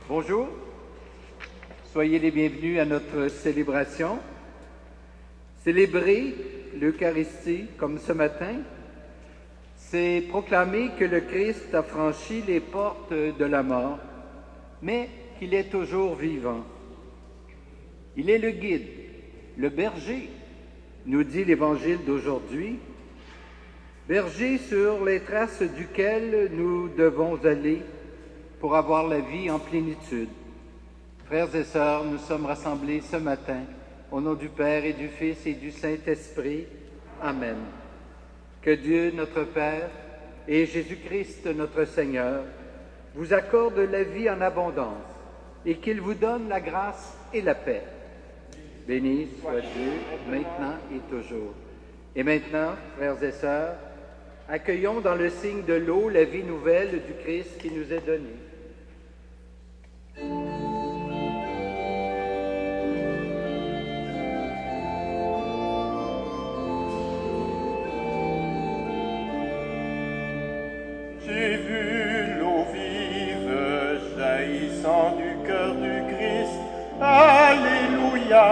Bonjour, soyez les bienvenus à notre célébration. Célébrer l'Eucharistie comme ce matin, c'est proclamer que le Christ a franchi les portes de la mort, mais qu'il est toujours vivant. Il est le guide, le berger, nous dit l'Évangile d'aujourd'hui, berger sur les traces duquel nous devons aller pour avoir la vie en plénitude. Frères et sœurs, nous sommes rassemblés ce matin au nom du Père et du Fils et du Saint-Esprit. Amen. Que Dieu, notre Père, et Jésus-Christ, notre Seigneur, vous accordent la vie en abondance et qu'il vous donne la grâce et la paix. Béni soit Dieu, maintenant et toujours. Et maintenant, frères et sœurs, accueillons dans le signe de l'eau la vie nouvelle du Christ qui nous est donnée. J'ai vu l'eau vive jaillissant du cœur du Christ. Alléluia.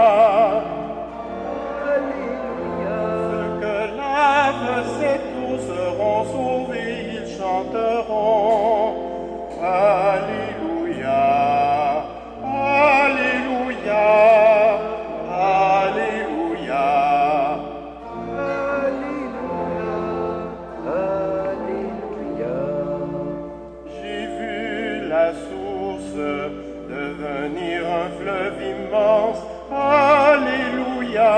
Alléluia. Ceux que lave cette eau seront sauvés, ils chanteront. Alléluia. Alléluia. Alléluia. J'ai vu la source devenir un fleuve immense. Alléluia.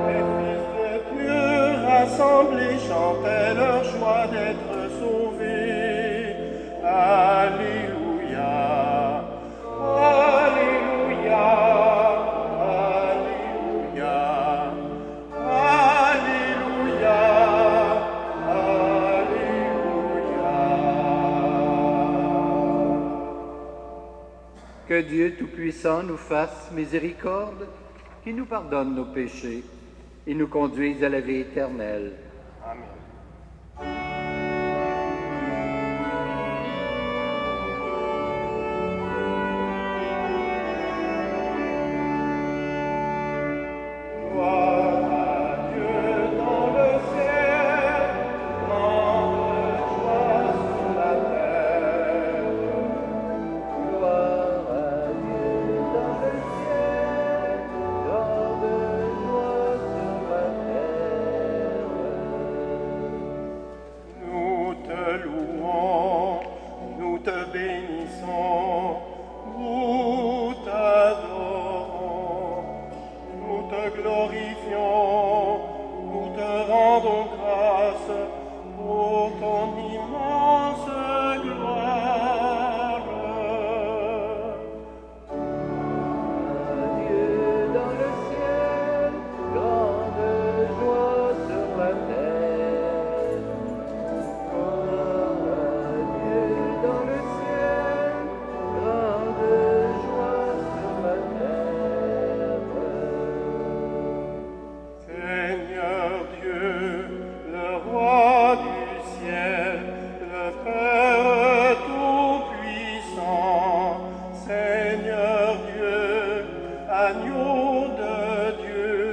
Les fils de Dieu rassemblés chantaient leur joie d'être sauvés. Alléluia. Alléluia. Alléluia. Alléluia. Que Dieu Tout-Puissant nous fasse miséricorde, qui nous pardonne nos péchés et nous conduise à la vie éternelle. Amen. Gloire à Dieu dans le ciel, grande joie sur la terre. Gloire à Dieu dans le ciel, grande joie sur la terre. glorifions, nous te rendons grâce pour ton immense gloire. Dieu dans le ciel, grande joie sur la terre. Dieu dans le ciel, grande joie sur la terre. Seigneur Dieu, le roi du ciel, le Père tout-puissant, Seigneur Dieu, agneau de Dieu,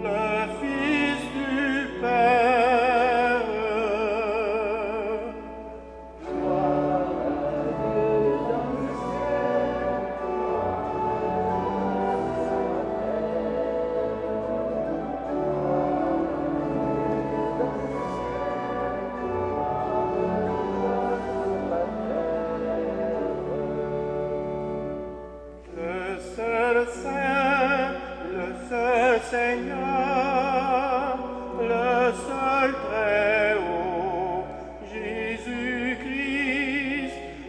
le Fils du Père. Gloire à Dieu dans le ciel, Le seul Saint, le seul Seigneur, le seul Très-Haut, Jésus-Christ,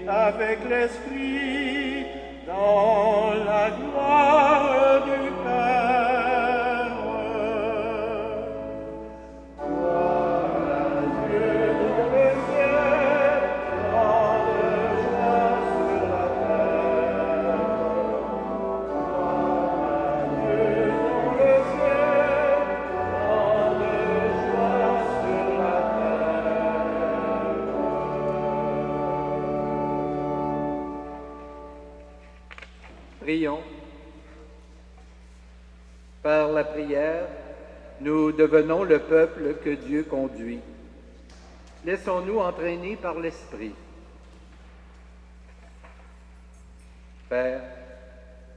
avec l'Esprit, dans la gloire du Père. Gloire à Dieu dans le ciel, grande joie sur la terre. Dieu dans le ciel, grande joie sur la terre. Prions. Par la prière, nous devenons le peuple que Dieu conduit. Laissons-nous entraîner par l'Esprit. Père,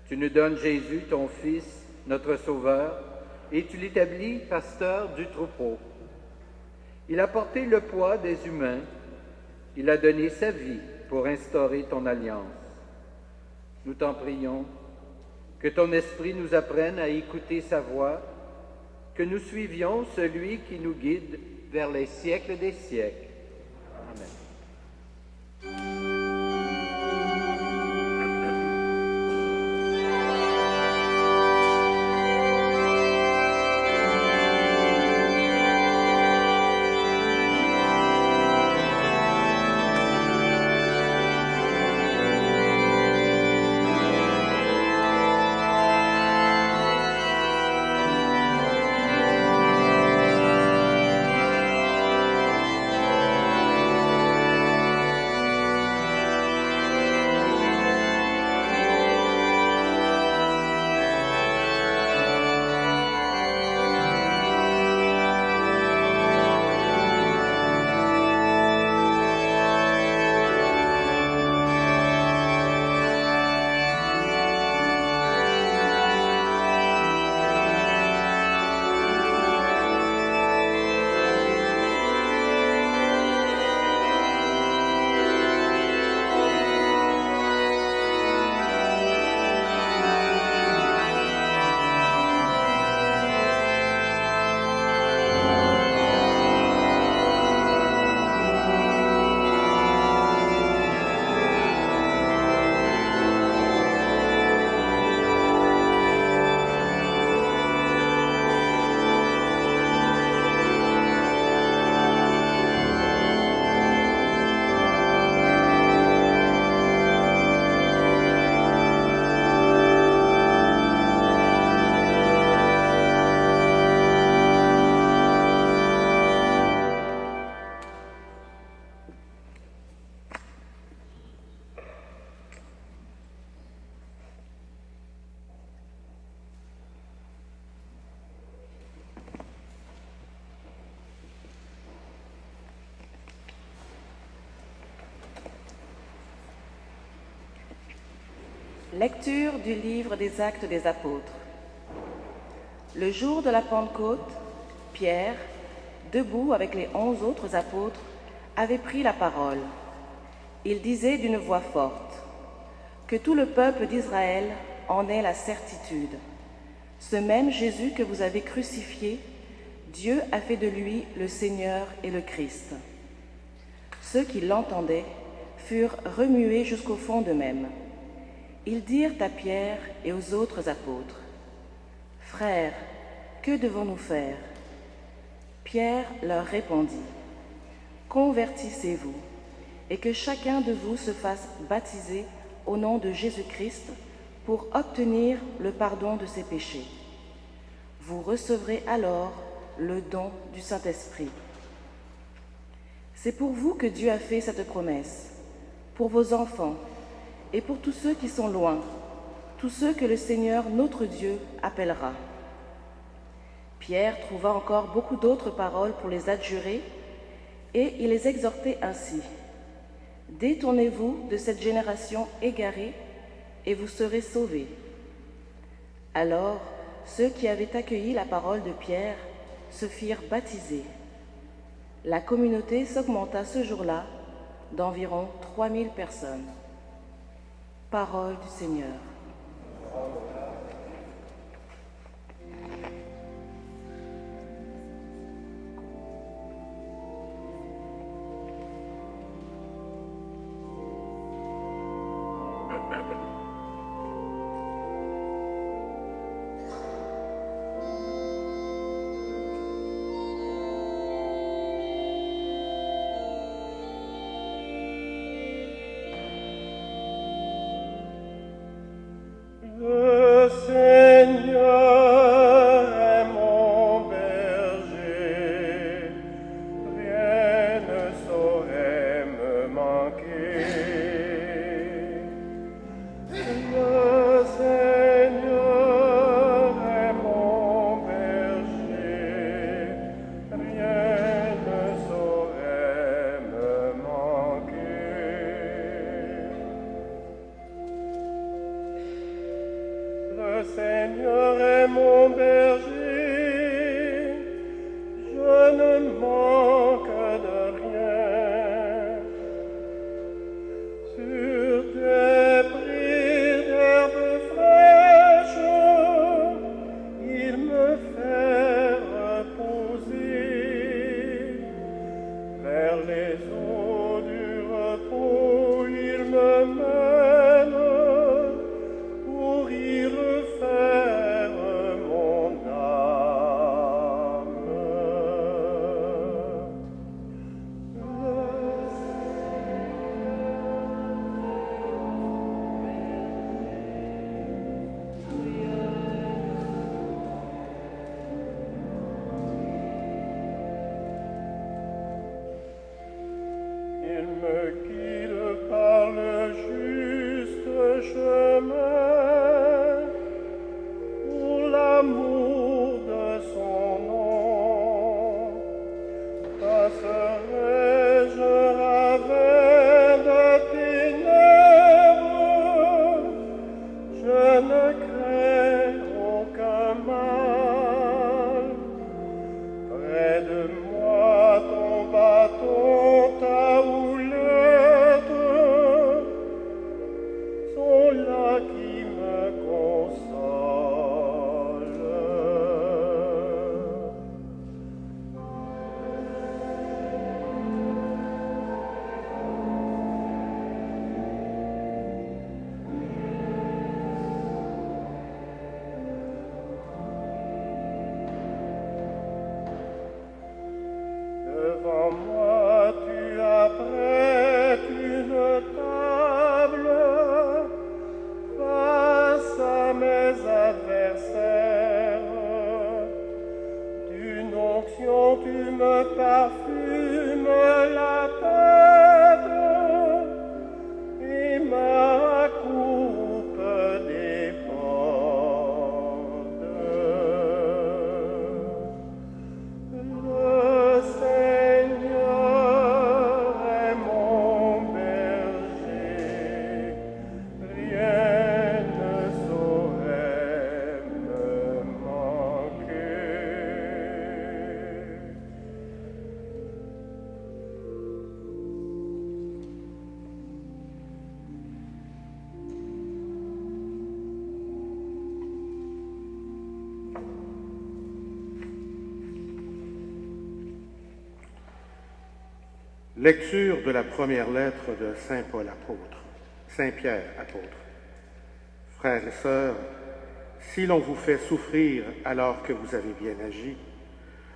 tu nous donnes Jésus, ton Fils, notre Sauveur, et tu l'établis pasteur du troupeau. Il a porté le poids des humains, il a donné sa vie pour instaurer ton alliance. Nous t'en prions, que ton esprit nous apprenne à écouter sa voix, que nous suivions celui qui nous guide vers les siècles des siècles. Amen. Lecture du livre des Actes des Apôtres. Le jour de la Pentecôte, Pierre, debout avec les 11 autres apôtres, avait pris la parole. Il disait d'une voix forte : « Que tout le peuple d'Israël en ait la certitude. Ce même Jésus que vous avez crucifié, Dieu a fait de lui le Seigneur et le Christ. Ceux qui l'entendaient furent remués jusqu'au fond d'eux-mêmes. Ils dirent à Pierre et aux autres apôtres, « Frères, que devons-nous faire ?» Pierre leur répondit, « Convertissez-vous, et que chacun de vous se fasse baptiser au nom de Jésus-Christ pour obtenir le pardon de ses péchés. Vous recevrez alors le don du Saint-Esprit. C'est pour vous que Dieu a fait cette promesse, pour vos enfants et pour tous ceux qui sont loin, tous ceux que le Seigneur notre Dieu appellera. » Pierre trouva encore beaucoup d'autres paroles pour les adjurer, et il les exhortait ainsi. « Détournez-vous de cette génération égarée, et vous serez sauvés. » Alors, ceux qui avaient accueilli la parole de Pierre se firent baptiser. La communauté s'augmenta ce jour-là d'environ 3000 personnes. Parole du Seigneur. Le Seigneur est mon berger, rien ne saurait me manquer. Le Seigneur est mon berger, rien ne saurait me manquer. Le Seigneur est mon berger, je ne manque de rien. Sur des prés d'herbes fraîches, il me fait reposer. Vers les eaux du repos, il me mène pour y refaire mon âme. Il me guide par le juste chemin pour l'amour de son nom. Passerai-je ravin de ténèbres, je ne crains aucun mal. Près de moi ton bâton, ta houlette sont là qui me consolent. Devant moi tu apprêtes une table face à mes adversaires. D'une onction tu me parfumes la tête et ma coupe déborde. Le Seigneur est mon berger, rien ne saurait me manquer. Lecture de la première lettre de Saint Paul apôtre, Saint Pierre apôtre. Frères et sœurs, si l'on vous fait souffrir alors que vous avez bien agi,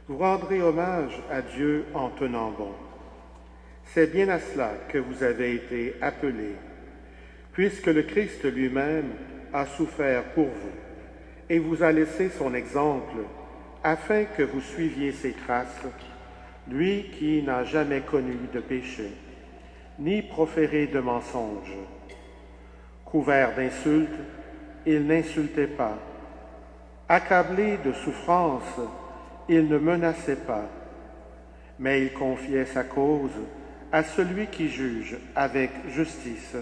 vous rendrez hommage à Dieu en tenant bon. C'est bien à cela que vous avez été appelés, puisque le Christ lui-même a souffert pour vous et vous a laissé son exemple, afin que vous suiviez ses traces, lui qui n'a jamais connu de péché, ni proféré de mensonge. Couvert d'insultes, il n'insultait pas. Accablé de souffrances, il ne menaçait pas, mais il confiait sa cause à celui qui juge avec justice.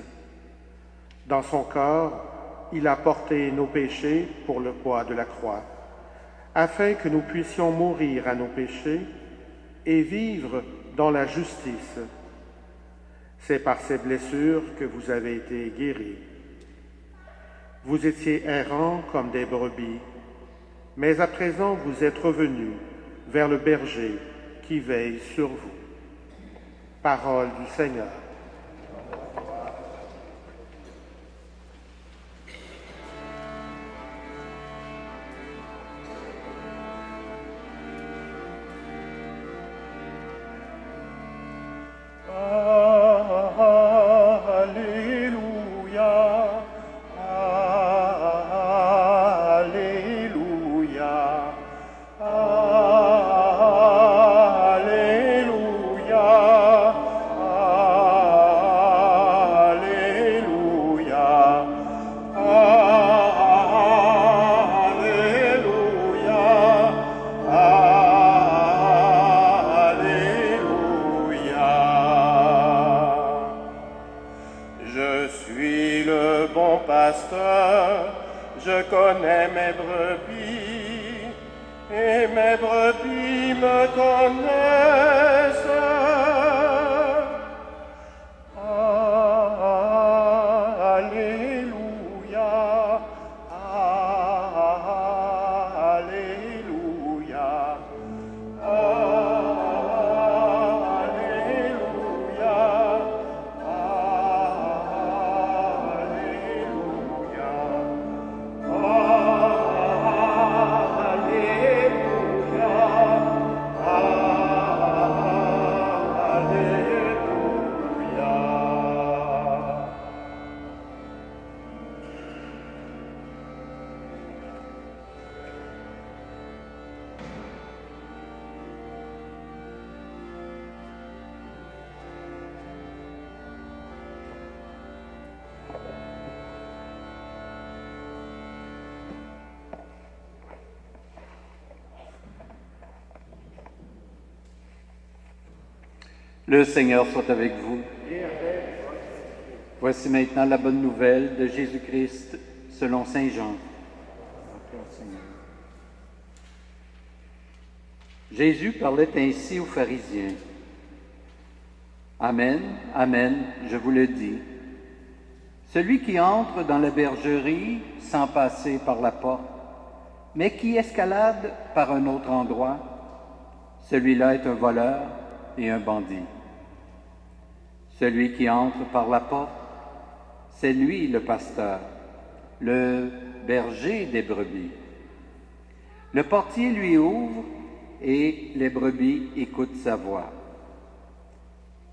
Dans son corps, il a porté nos péchés pour le poids de la croix, afin que nous puissions mourir à nos péchés et vivre dans la justice. C'est par ces blessures que vous avez été guéris. Vous étiez errants comme des brebis, mais à présent vous êtes revenus vers le berger qui veille sur vous. Parole du Seigneur. Je connais mes brebis, et mes brebis me connaissent. Alléluia, Alléluia, Le Seigneur soit avec vous. Voici maintenant la bonne nouvelle de Jésus-Christ selon Saint Jean. Jésus parlait ainsi aux pharisiens. Amen, amen, je vous le dis. Celui qui entre dans la bergerie sans passer par la porte, mais qui escalade par un autre endroit, celui-là est un voleur et un bandit. Celui qui entre par la porte, c'est lui le pasteur, le berger des brebis. Le portier lui ouvre et les brebis écoutent sa voix.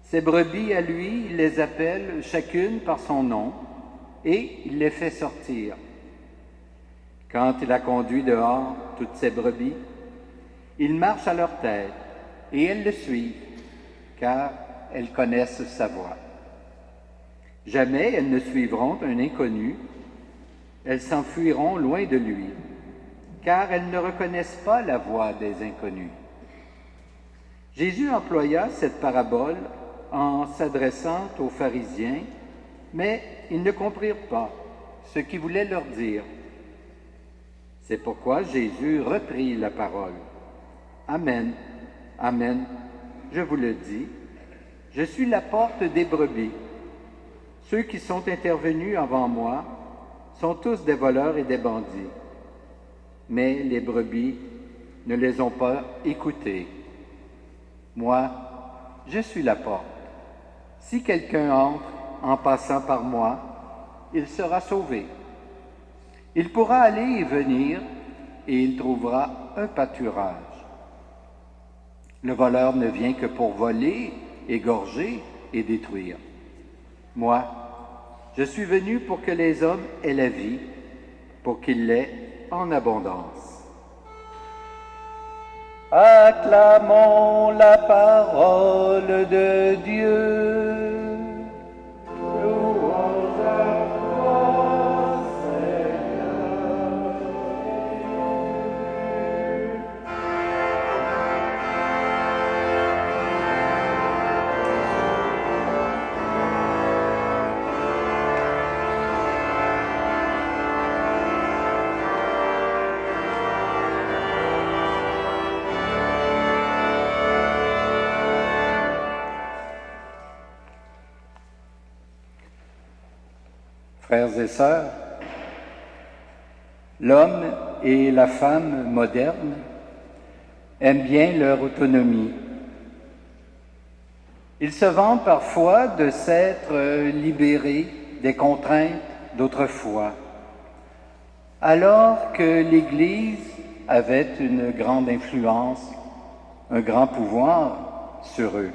Ces brebis à lui, il les appelle chacune par son nom et il les fait sortir. Quand il a conduit dehors toutes ces brebis, il marche à leur tête et elles le suivent, car elles connaissent sa voix. Jamais elles ne suivront un inconnu, elles s'enfuiront loin de lui, car elles ne reconnaissent pas la voix des inconnus. Jésus employa cette parabole en s'adressant aux pharisiens, mais ils ne comprirent pas ce qu'il voulait leur dire. C'est pourquoi Jésus reprit la parole. Amen, amen, je vous le dis, je suis la porte des brebis. Ceux qui sont intervenus avant moi sont tous des voleurs et des bandits. Mais les brebis ne les ont pas écoutés. Moi, je suis la porte. Si quelqu'un entre en passant par moi, il sera sauvé. Il pourra aller et venir et il trouvera un pâturage. Le voleur ne vient que pour voler, égorger et détruire. Moi, je suis venu pour que les hommes aient la vie, pour qu'ils l'aient en abondance. Acclamons la parole de Dieu. Louange à toi, Seigneur. Frères et sœurs, l'homme et la femme modernes aiment bien leur autonomie. Ils se vantent parfois de s'être libérés des contraintes d'autrefois, alors que l'Église avait une grande influence, un grand pouvoir sur eux.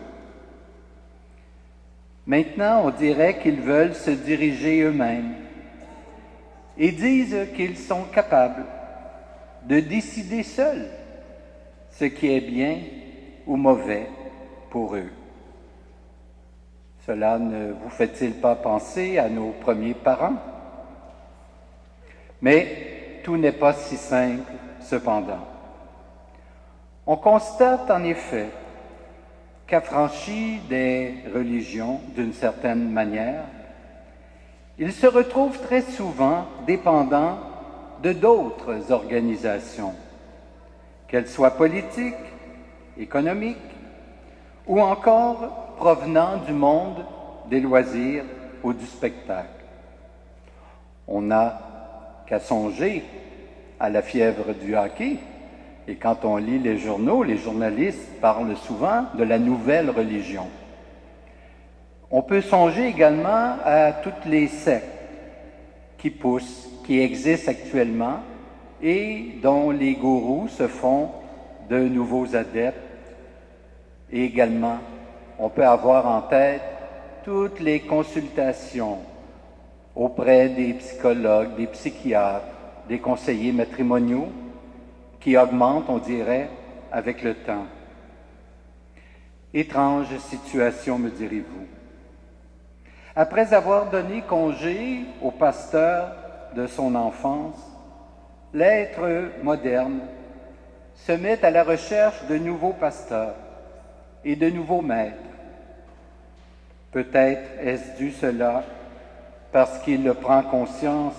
Maintenant, on dirait qu'ils veulent se diriger eux-mêmes et disent qu'ils sont capables de décider seuls ce qui est bien ou mauvais pour eux. Cela ne vous fait-il pas penser à nos premiers parents? Mais tout n'est pas si simple, cependant. On constate en effet qu'affranchis des religions d'une certaine manière, ils se retrouvent très souvent dépendants de d'autres organisations, qu'elles soient politiques, économiques ou encore provenant du monde des loisirs ou du spectacle. On n'a qu'à songer à la fièvre du hockey. Et quand on lit les journaux, les journalistes parlent souvent de la nouvelle religion. On peut songer également à toutes les sectes qui poussent, qui existent actuellement et dont les gourous se font de nouveaux adeptes. Et également, on peut avoir en tête toutes les consultations auprès des psychologues, des psychiatres, des conseillers matrimoniaux, qui augmente, on dirait, avec le temps. Étrange situation, me direz-vous. Après avoir donné congé au pasteur de son enfance, l'être moderne se met à la recherche de nouveaux pasteurs et de nouveaux maîtres. Peut-être est-ce dû cela parce qu'il prend conscience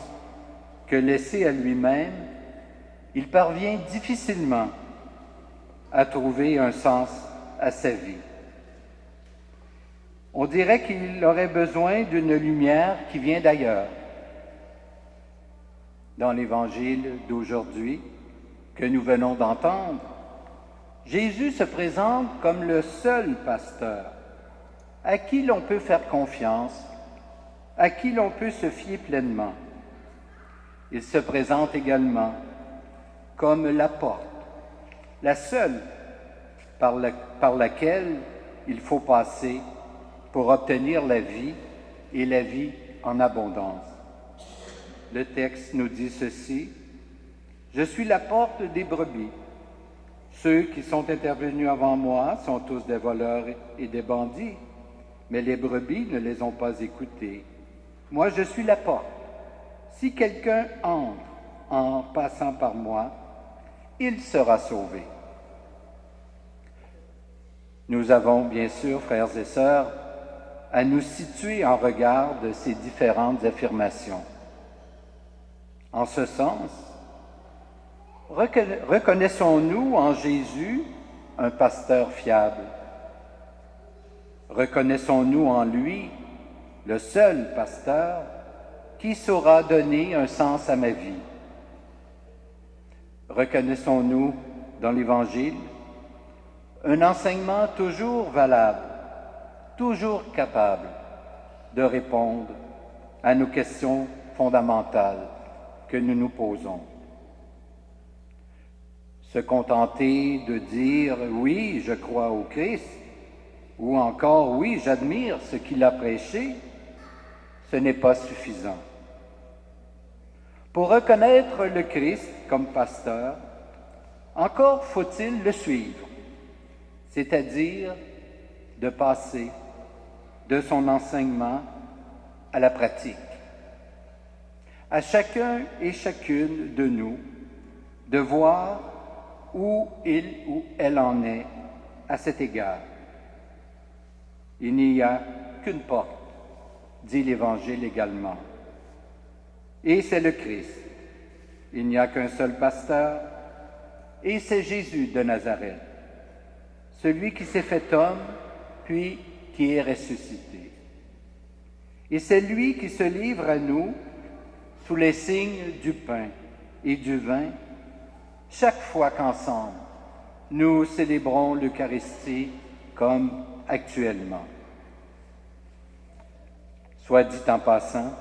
que laissé à lui-même, il parvient difficilement à trouver un sens à sa vie. On dirait qu'il aurait besoin d'une lumière qui vient d'ailleurs. Dans l'Évangile d'aujourd'hui que nous venons d'entendre, Jésus se présente comme le seul pasteur à qui l'on peut faire confiance, à qui l'on peut se fier pleinement. Il se présente également comme la porte, la seule par laquelle il faut passer pour obtenir la vie et la vie en abondance. Le texte nous dit ceci: « Je suis la porte des brebis. Ceux qui sont intervenus avant moi sont tous des voleurs et des bandits, mais les brebis ne les ont pas écoutés. Moi, je suis la porte. Si quelqu'un entre en passant par moi, il sera sauvé. » Nous avons bien sûr, frères et sœurs, à nous situer en regard de ces différentes affirmations. En ce sens, reconnaissons-nous en Jésus un pasteur fiable? Reconnaissons-nous en lui le seul pasteur qui saura donner un sens à ma vie? Reconnaissons-nous dans l'Évangile un enseignement toujours valable, toujours capable de répondre à nos questions fondamentales que nous nous posons. Se contenter de dire « oui, je crois au Christ » ou encore « oui, j'admire ce qu'il a prêché », ce n'est pas suffisant. Pour reconnaître le Christ comme pasteur, encore faut-il le suivre, c'est-à-dire de passer de son enseignement à la pratique. À chacun et chacune de nous de voir où il ou elle en est à cet égard. Il n'y a qu'une porte, dit l'Évangile également, et c'est le Christ. Il n'y a qu'un seul pasteur, et c'est Jésus de Nazareth, celui qui s'est fait homme, puis qui est ressuscité. Et c'est lui qui se livre à nous sous les signes du pain et du vin, chaque fois qu'ensemble, nous célébrons l'Eucharistie comme actuellement. Soit dit en passant,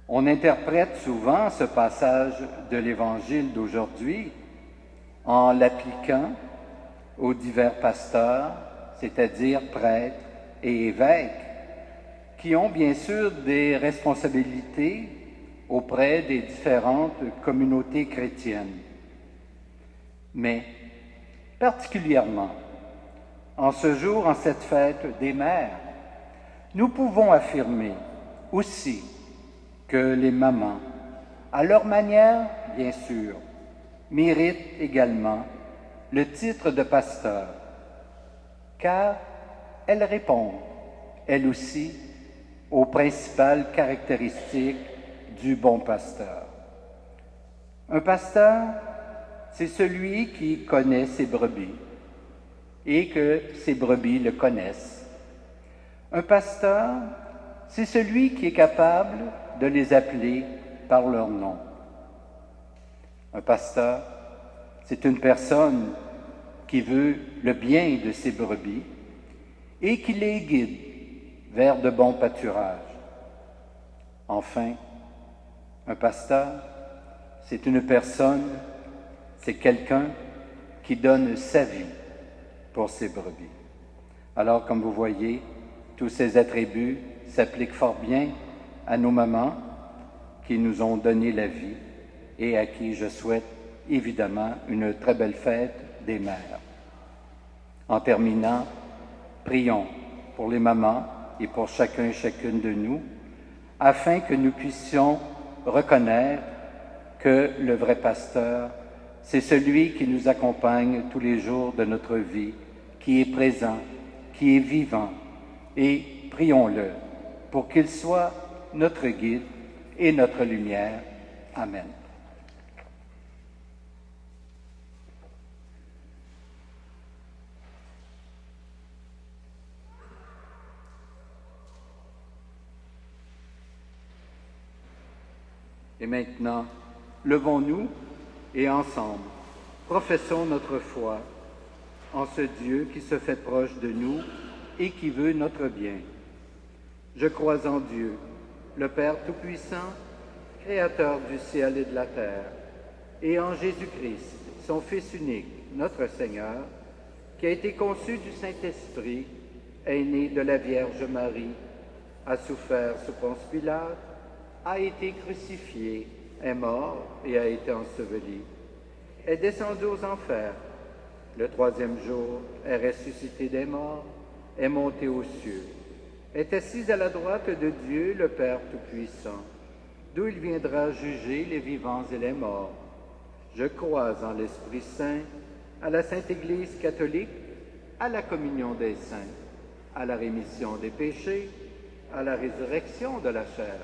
on interprète souvent ce passage de l'Évangile d'aujourd'hui en l'appliquant aux divers pasteurs, c'est-à-dire prêtres et évêques, qui ont bien sûr des responsabilités auprès des différentes communautés chrétiennes. Mais particulièrement, en ce jour, en cette fête des mères, nous pouvons affirmer aussi que les mamans, à leur manière, bien sûr, méritent également le titre de pasteur, car elles répondent, elles aussi, aux principales caractéristiques du bon pasteur. Un pasteur, c'est celui qui connaît ses brebis et que ses brebis le connaissent. Un pasteur, c'est celui qui est capable de les appeler par leur nom. Un pasteur, c'est une personne qui veut le bien de ses brebis et qui les guide vers de bons pâturages. Enfin, un pasteur, c'est une personne, c'est quelqu'un qui donne sa vie pour ses brebis. Alors, comme vous voyez, tous ces attributs s'appliquent fort bien à nos mamans qui nous ont donné la vie et à qui je souhaite évidemment une très belle fête des mères. En terminant, prions pour les mamans et pour chacun et chacune de nous, afin que nous puissions reconnaître que le vrai pasteur, c'est celui qui nous accompagne tous les jours de notre vie, qui est présent, qui est vivant, et prions-le pour qu'il soit notre guide et notre lumière. Amen. Et maintenant, levons-nous et ensemble, professons notre foi en ce Dieu qui se fait proche de nous et qui veut notre bien. Je crois en Dieu, le Père Tout-Puissant, Créateur du ciel et de la terre, et en Jésus-Christ, son Fils unique, notre Seigneur, qui a été conçu du Saint-Esprit, est né de la Vierge Marie, a souffert sous Ponce Pilate, a été crucifié, est mort et a été enseveli, est descendu aux enfers. Le troisième jour est ressuscité des morts, est monté aux cieux, est assis à la droite de Dieu, le Père Tout-Puissant, d'où il viendra juger les vivants et les morts. Je crois en l'Esprit Saint, à la Sainte Église catholique, à la communion des saints, à la rémission des péchés, à la résurrection de la chair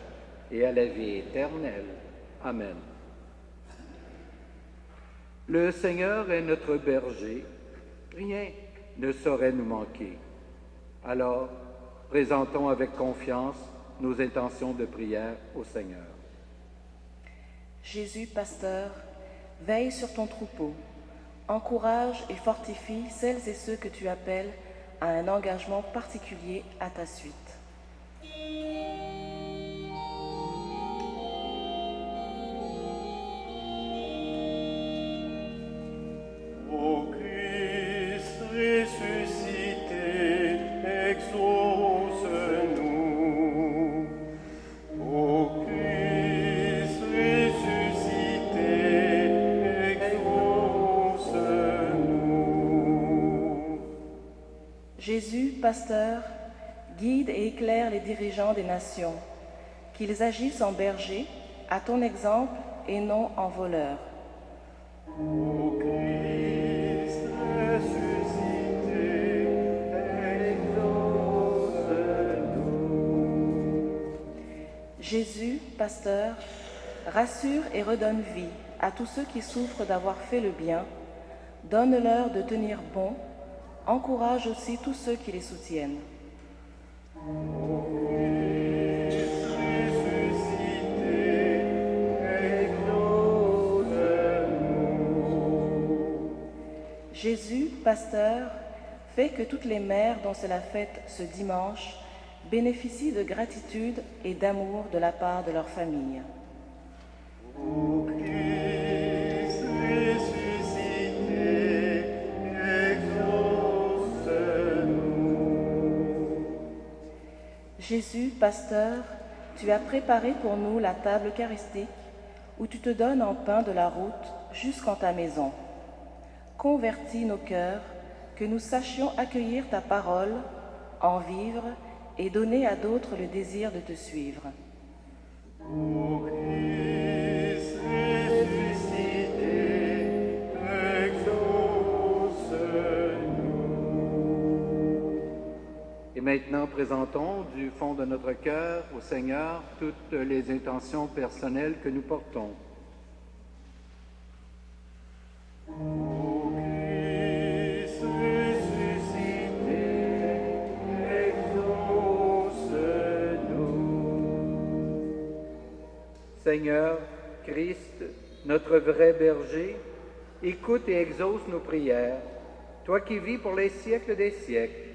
et à la vie éternelle. Amen. Le Seigneur est notre berger, rien ne saurait nous manquer. Alors, présentons avec confiance nos intentions de prière au Seigneur. Jésus, pasteur, veille sur ton troupeau, encourage et fortifie celles et ceux que tu appelles à un engagement particulier à ta suite. Ô Christ ressuscité, exauce-nous. Ô Christ ressuscité, exauce-nous. Jésus, pasteur, guide et éclaire les dirigeants des nations, qu'ils agissent en bergers, à ton exemple et non en voleurs. Ô Christ ressuscité, exauce-nous. Jésus, pasteur, rassure et redonne vie à tous ceux qui souffrent d'avoir fait le bien, donne-leur de tenir bon, encourage aussi tous ceux qui les soutiennent. Ô Christ ressuscité, exauce-nous. Jésus, pasteur, fait que toutes les mères dont c'est la fête ce dimanche bénéficient de gratitude et d'amour de la part de leur famille. Ô Christ ressuscité, exauce-nous. Jésus, pasteur, tu as préparé pour nous la table eucharistique où tu te donnes en pain de la route jusqu'en ta maison. Convertis nos cœurs, que nous sachions accueillir ta parole, en vivre et donner à d'autres le désir de te suivre. Ô Christ ressuscité, exauce-nous. Et maintenant, présentons du fond de notre cœur au Seigneur toutes les intentions personnelles que nous portons. Ô Christ ressuscité, exauce-nous. Seigneur, Christ, notre vrai berger, écoute et exauce nos prières, toi qui vis pour les siècles des siècles.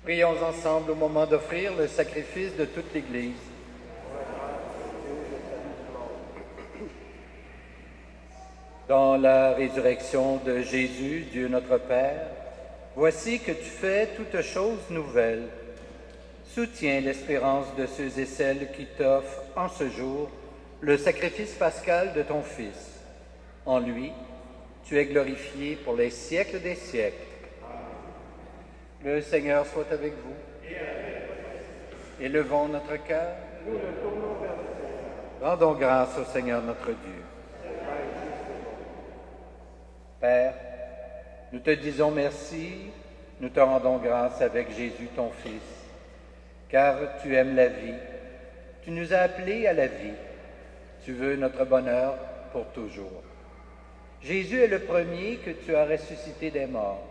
Prions ensemble au moment d'offrir le sacrifice de toute l'Église. Dans la résurrection de Jésus, Dieu notre Père, voici que tu fais toutes choses nouvelles. Soutiens l'espérance de ceux et celles qui t'offrent en ce jour le sacrifice pascal de ton Fils. En lui, tu es glorifié pour les siècles des siècles. Le Seigneur soit avec vous. Élevons notre cœur. Rendons grâce au Seigneur notre Dieu. Père, nous te disons merci Nous te rendons grâce avec Jésus, ton Fils, car tu aimes la vie. Tu nous as appelés à la vie. Tu veux notre bonheur pour toujours. Jésus est le premier que tu as ressuscité des morts.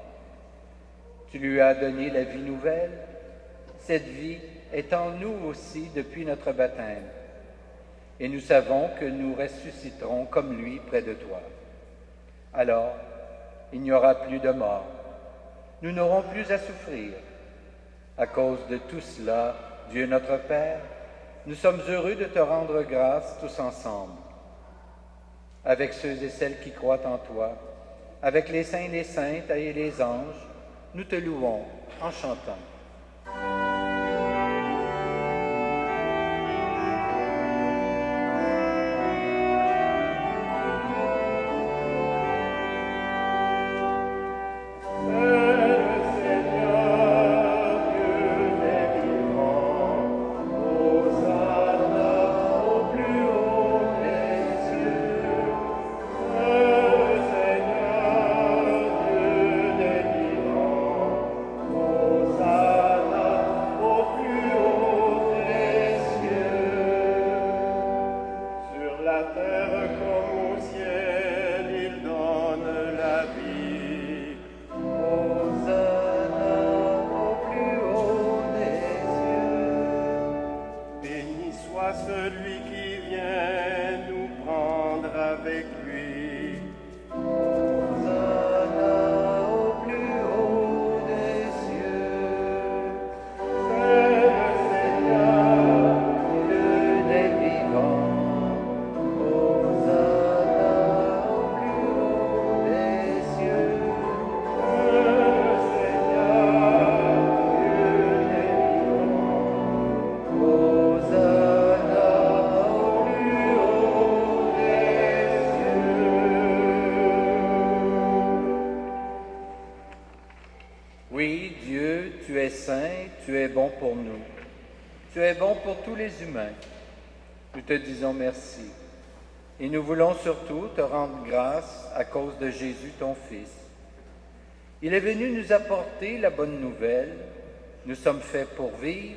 Tu lui as donné la vie nouvelle. Cette vie est en nous aussi depuis notre baptême. Et nous savons que nous ressusciterons comme lui près de toi. Alors, il n'y aura plus de mort. Nous n'aurons plus à souffrir. À cause de tout cela, Dieu notre Père, nous sommes heureux de te rendre grâce tous ensemble. Avec ceux et celles qui croient en toi, avec les saints et les saintes et les anges, nous te louons en chantant. Celui qui vient nous prendre avec lui. Hosanna au plus haut des cieux. C'est le Seigneur, Dieu des vivants. Hosanna au plus haut des cieux. c'est le Seigneur, Dieu des vivants. Hosanna au plus haut des cieux. Oui, Dieu, tu es saint, tu es bon pour nous. Tu es bon pour tous les humains. Nous te disons merci. Et nous voulons surtout te rendre grâce à cause de Jésus, ton Fils. Il est venu nous apporter la bonne nouvelle. Nous sommes faits pour vivre,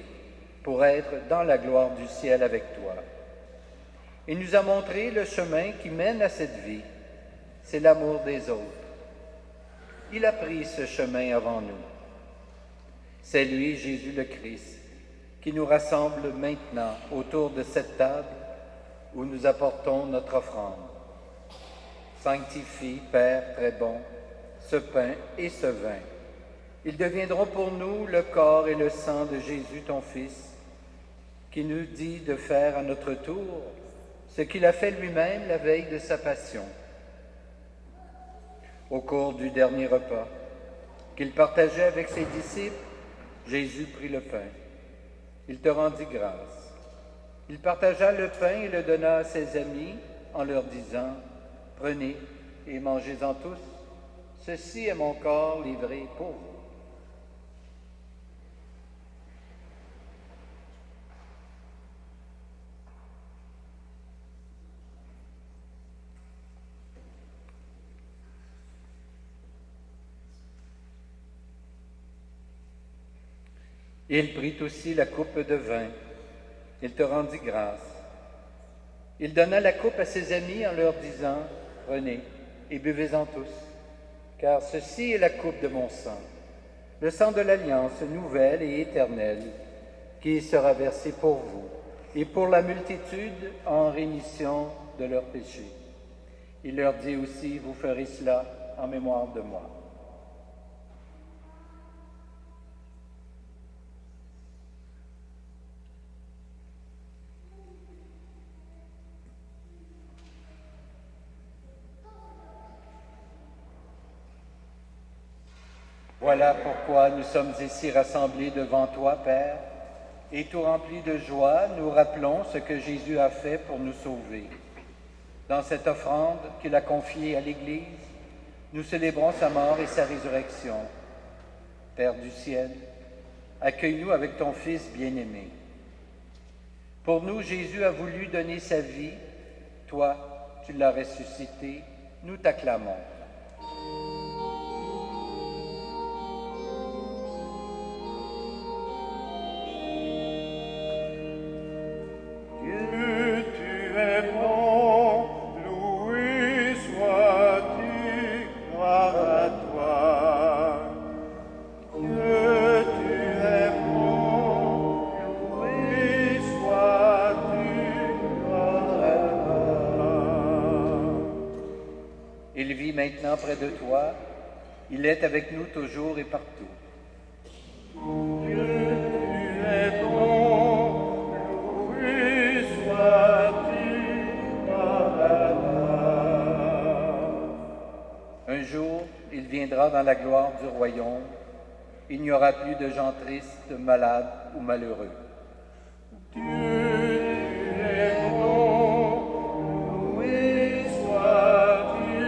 pour être dans la gloire du ciel avec toi. Il nous a montré le chemin qui mène à cette vie. C'est l'amour des autres. Il a pris ce chemin avant nous. C'est lui, Jésus le Christ, qui nous rassemble maintenant autour de cette table où nous apportons notre offrande. Sanctifie, Père très bon, ce pain et ce vin. Ils deviendront pour nous le corps et le sang de Jésus, ton Fils, qui nous dit de faire à notre tour ce qu'il a fait lui-même la veille de sa passion. Au cours du dernier repas qu'il partageait avec ses disciples, Jésus prit le pain. Il te rendit grâce. Il partagea le pain et le donna à ses amis en leur disant « Prenez et mangez-en tous. Ceci est mon corps livré pour vous. » Il prit aussi la coupe de vin. Il te rendit grâce. Il donna la coupe à ses amis en leur disant « Prenez et buvez-en tous, car ceci est la coupe de mon sang, le sang de l'alliance nouvelle et éternelle, qui sera versé pour vous et pour la multitude en rémission de leurs péchés. » Il leur dit aussi « Vous ferez cela en mémoire de moi. » Voilà pourquoi nous sommes ici rassemblés devant toi, Père, et tout remplis de joie, nous rappelons ce que Jésus a fait pour nous sauver. Dans cette offrande qu'il a confiée à l'Église, nous célébrons sa mort et sa résurrection. Père du ciel, accueille-nous avec ton Fils bien-aimé. Pour nous, Jésus a voulu donner sa vie. Toi, tu l'as ressuscité. Nous t'acclamons. maintenant près de toi, il est avec nous toujours et partout. Dieu, tu es bon, loué sois-tu par Un jour, il viendra dans la gloire du royaume. Il n'y aura plus de gens tristes, malades ou malheureux. Dieu, tu es bon, loué sois-tu,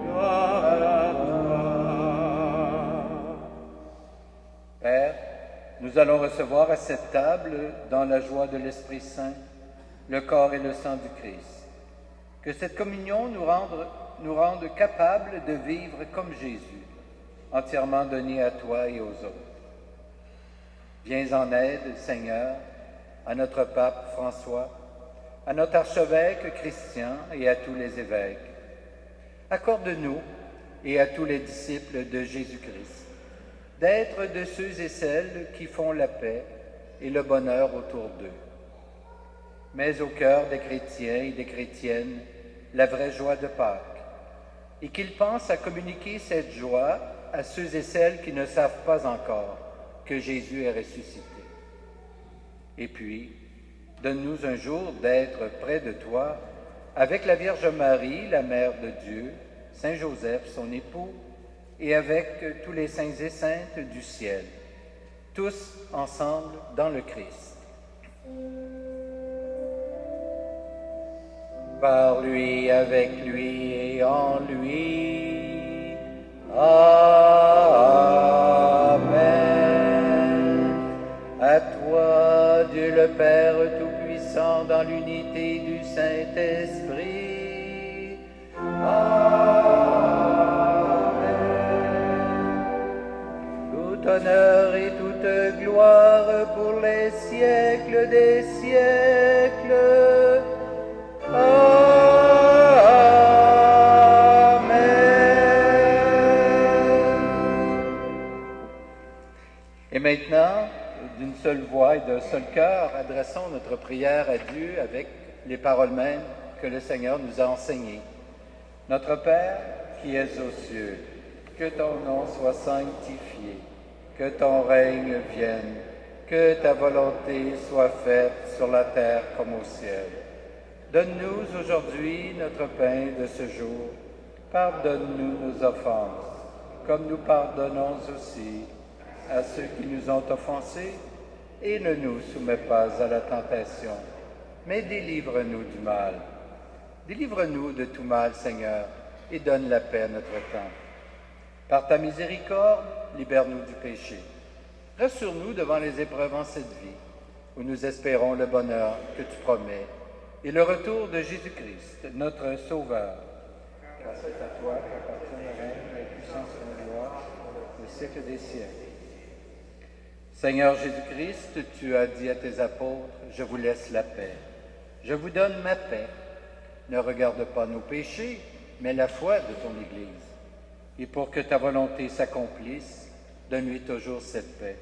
gloire à toi. Père, nous allons recevoir à cette table, dans la joie de l'Esprit Saint, le corps et le sang du Christ. Que cette communion nous rende capables de vivre comme Jésus, entièrement donné à toi et aux autres. Viens en aide, Seigneur, à notre pape François, à notre archevêque Christian et à tous les évêques. Accorde-nous et à tous les disciples de Jésus-Christ d'être de ceux et celles qui font la paix et le bonheur autour d'eux. Mets au cœur des chrétiens et des chrétiennes la vraie joie de Pâques, et qu'ils pensent à communiquer cette joie à ceux et celles qui ne savent pas encore que Jésus est ressuscité. Et puis, donne-nous un jour d'être près de toi avec la Vierge Marie, la Mère de Dieu, Saint Joseph, son époux, et avec tous les saints et saintes du ciel, tous ensemble dans le Christ. Par lui, avec lui et en lui. Amen. À toi, Dieu le Père Tout-Puissant, dans l'unité du Saint-Esprit. Tout honneur et toute gloire pour les siècles des siècles. Et maintenant, d'une seule voix et d'un seul cœur, adressons notre prière à Dieu avec les paroles mêmes que le Seigneur nous a enseignées. Notre Père, qui es aux cieux, que ton nom soit sanctifié, que ton règne vienne, que ta volonté soit faite sur la terre comme au ciel. Donne-nous aujourd'hui notre pain de ce jour. Pardonne-nous nos offenses, comme nous pardonnons aussi à ceux qui nous ont offensés, et ne nous soumets pas à la tentation, mais délivre-nous du mal. Délivre-nous de tout mal, Seigneur, et donne la paix à notre temps. Par ta miséricorde, libère-nous du péché. Rassure-nous devant les épreuves en cette vie, où nous espérons le bonheur que tu promets, et le retour de Jésus-Christ, notre Sauveur. Car c'est à toi qu'appartient le règne, la puissance et la gloire, le siècle des siècles. Seigneur Jésus-Christ, tu as dit à tes apôtres, « Je vous laisse la paix. Je vous donne ma paix. Ne regarde pas nos péchés, mais la foi de ton Église. Et pour que ta volonté s'accomplisse, donne-lui toujours cette paix.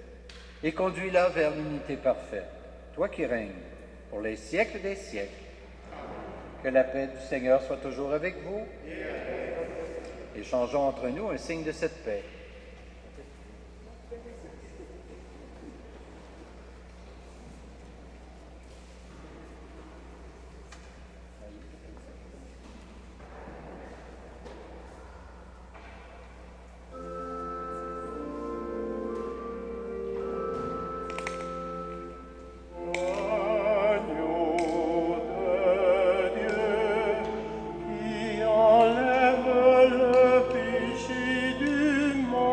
Et conduis-la vers l'unité parfaite, toi qui règnes pour les siècles des siècles. Que la paix du Seigneur soit toujours avec vous. Échangeons entre nous un signe de cette paix. Enlève le péché du monde.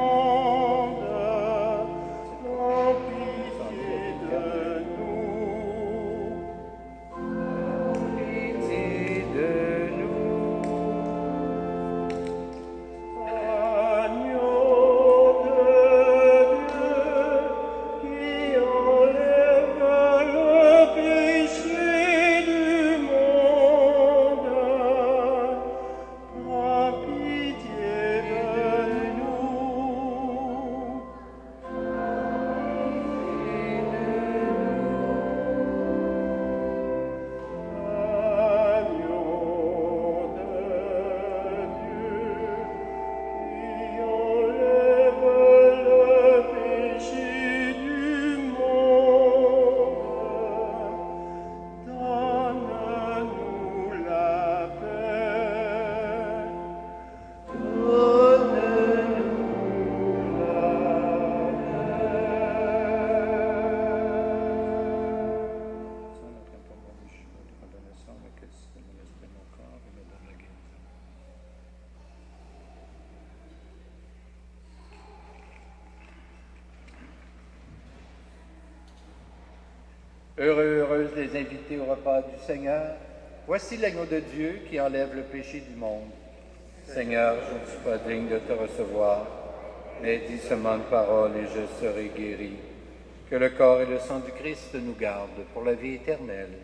Heureux, heureuses les invités au repas du Seigneur. Voici l'agneau de Dieu qui enlève le péché du monde. Seigneur, je ne suis pas digne de te recevoir, mais dis seulement une parole et je serai guéri. Que le corps et le sang du Christ nous gardent pour la vie éternelle.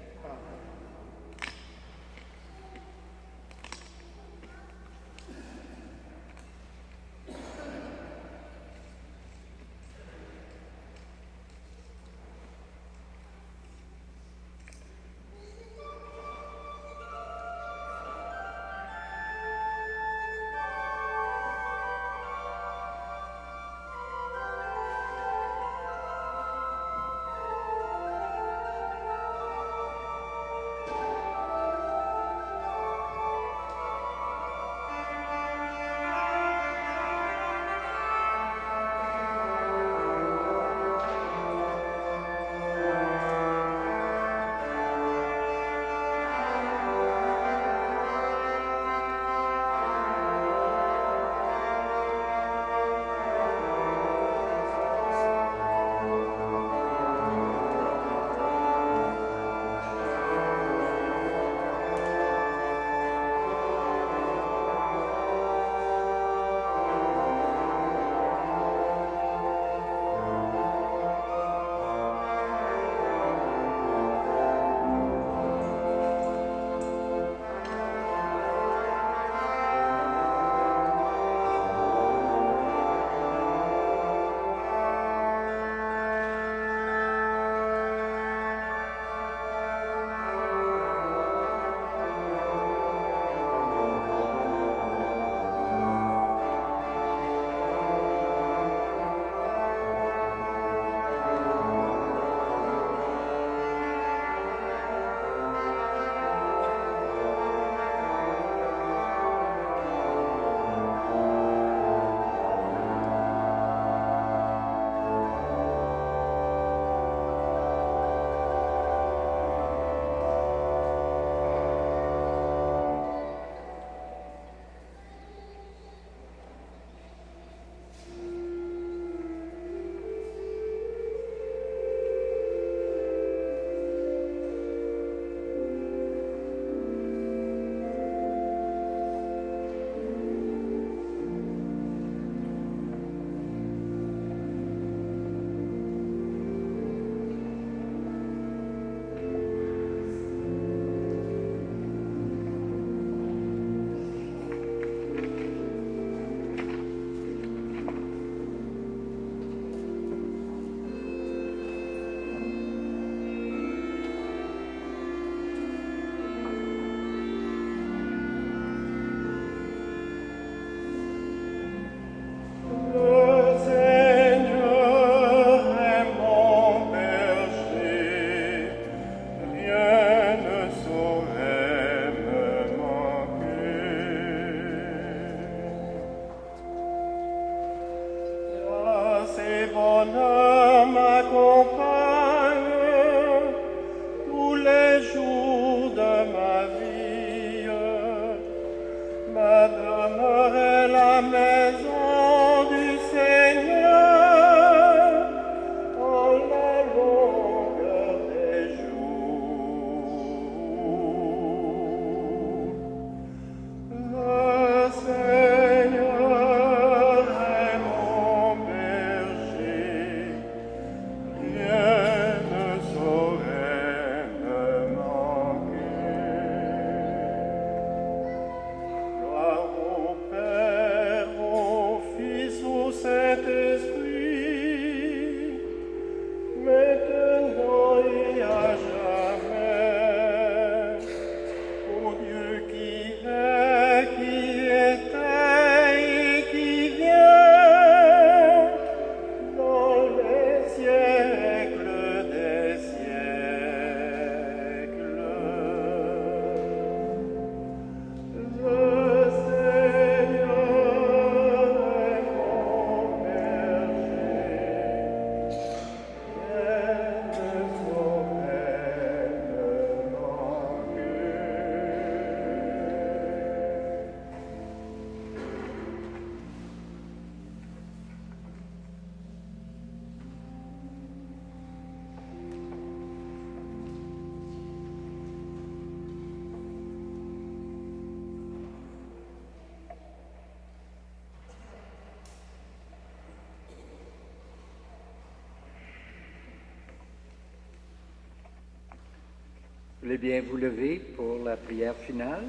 voulez bien vous lever pour la prière finale?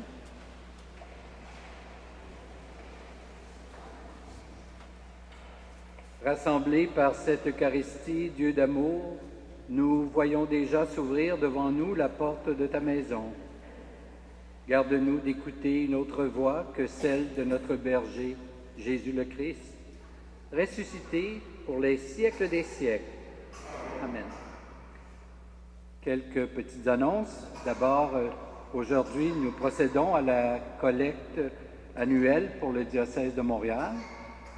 Rassemblés par cette Eucharistie, Dieu d'amour, nous voyons déjà s'ouvrir devant nous la porte de ta maison. Garde-nous d'écouter une autre voix que celle de notre berger, Jésus le Christ, ressuscité pour les siècles des siècles. Amen. Quelques petites annonces. D'abord, aujourd'hui, nous procédons à la collecte annuelle pour le diocèse de Montréal.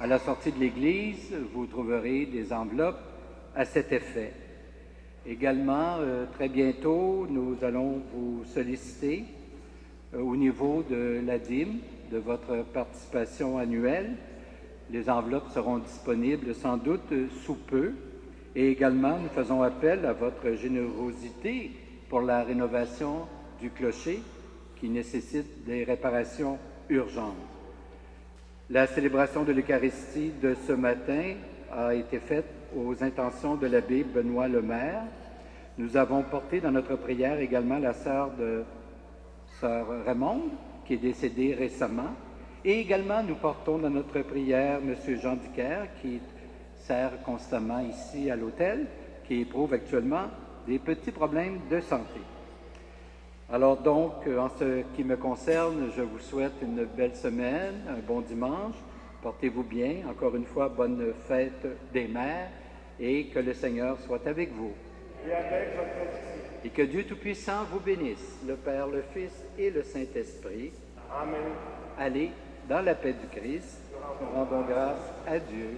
À la sortie de l'église, vous trouverez des enveloppes à cet effet. Également, très bientôt, nous allons vous solliciter au niveau de la dîme, de votre participation annuelle. Les enveloppes seront disponibles sans doute sous peu. Et également, nous faisons appel à votre générosité pour la rénovation du clocher qui nécessite des réparations urgentes. La célébration de l'Eucharistie de ce matin a été faite aux intentions de l'abbé Benoît Lemaire. Nous avons porté dans notre prière également la sœur Raymonde, qui est décédée récemment. Et également, nous portons dans notre prière M. Jean Dicker, qui sert constamment ici à l'hôtel, qui éprouve actuellement des petits problèmes de santé. Alors donc, en ce qui me concerne, je vous souhaite une belle semaine, un bon dimanche. Portez-vous bien. Encore une fois, bonne fête des mères et que le Seigneur soit avec vous. Et avec votre esprit. Et que Dieu Tout-Puissant vous bénisse, le Père, le Fils et le Saint-Esprit. Amen. Allez dans la paix du Christ. Nous rendons grâce à Dieu.